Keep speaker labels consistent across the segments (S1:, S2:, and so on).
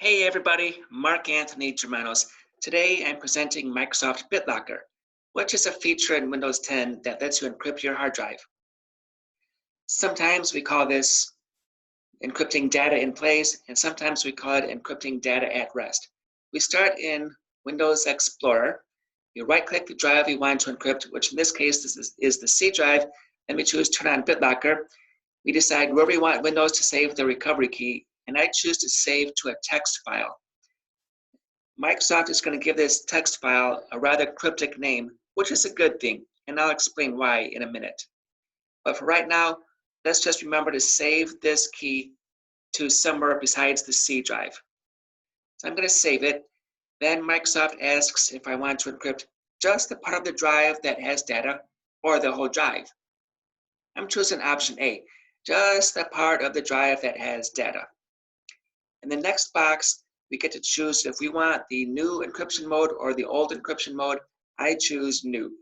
S1: Hey everybody, Mark Anthony Germanos. Today I'm presenting Microsoft Bitlocker, which is a feature in Windows 10 that lets you encrypt your hard drive. Sometimes we call this encrypting data in place, and sometimes we call it encrypting data at rest. We start in Windows Explorer. You right-click the drive you want to encrypt, which in this case is the C drive. Then we choose Turn on Bitlocker. We decide where we want Windows to save the recovery key, and I choose to save to a text file. Microsoft is going to give this text file a rather cryptic name, which is a good thing, and I'll explain why in a minute. But for right now, let's just remember to save this key to somewhere besides the C drive. So I'm going to save it. Then Microsoft asks if I want to encrypt just the part of the drive that has data or the whole drive. I'm choosing option A, just the part of the drive that has data. In the next box, we get to choose if we want the new encryption mode or the old encryption mode. I choose new.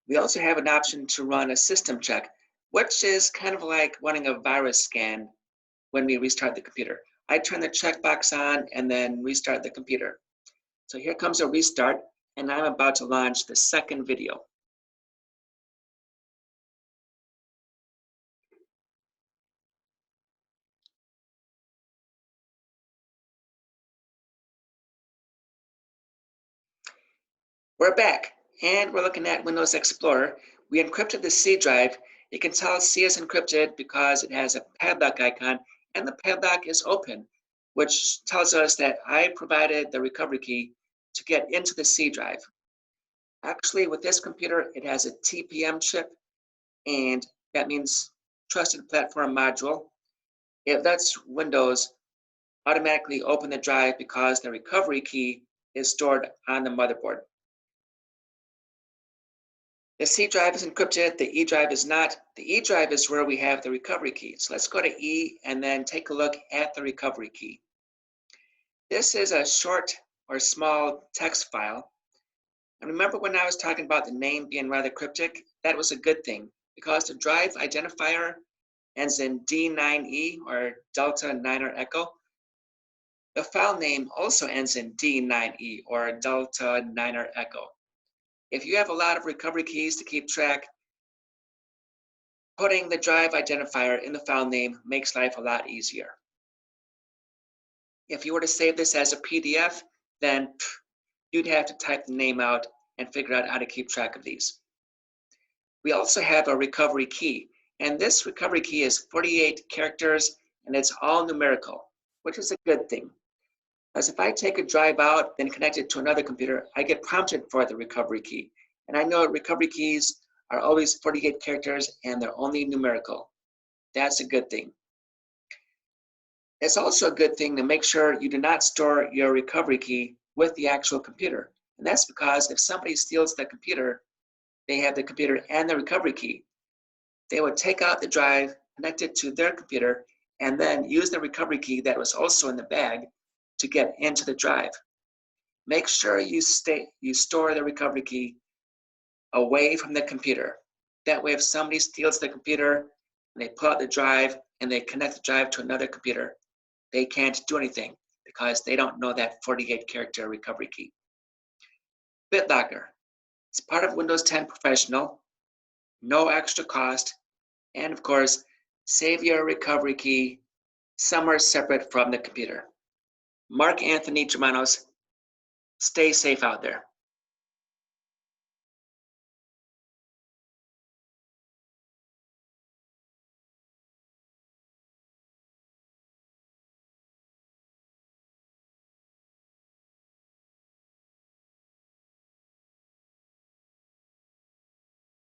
S1: We also have an option to run a system check, which is kind of like running a virus scan when we restart the computer. I turn the checkbox on and then restart the computer. So here comes a restart, and I'm about to launch the second video. We're back, and we're looking at Windows Explorer. We encrypted the C drive. You can tell C is encrypted because it has a padlock icon, and the padlock is open, which tells us that I provided the recovery key to get into the C drive. Actually, with this computer, it has a TPM chip, and that means Trusted Platform Module. It lets Windows automatically open the drive because the recovery key is stored on the motherboard. The C drive is encrypted, the E drive is not. The E drive is where we have the recovery key. So let's go to E and then take a look at the recovery key. This is a short or small text file. And remember when I was talking about the name being rather cryptic? That was a good thing because the drive identifier ends in D9E or Delta Niner Echo. The file name also ends in D9E or Delta Niner Echo. If you have a lot of recovery keys to keep track, putting the drive identifier in the file name makes life a lot easier. If you were to save this as a PDF, then you'd have to type the name out and figure out how to keep track of these. We also have a recovery key, and this recovery key is 48 characters, and it's all numerical, which is a good thing. As if I take a drive out, then connect it to another computer, I get prompted for the recovery key. And I know recovery keys are always 48 characters and they're only numerical. That's a good thing. It's also a good thing to make sure you do not store your recovery key with the actual computer. And that's because if somebody steals the computer, they have the computer and the recovery key. They would take out the drive, connect it to their computer, and then use the recovery key that was also in the bag to get into the drive. Make sure you store the recovery key away from the computer. That way, if somebody steals the computer and they pull out the drive and they connect the drive to another computer, they can't do anything because they don't know that 48-character recovery key. Bitlocker. It's part of Windows 10 Professional, no extra cost, and of course, save your recovery key somewhere separate from the computer. Mark Anthony Germanos, stay safe out there.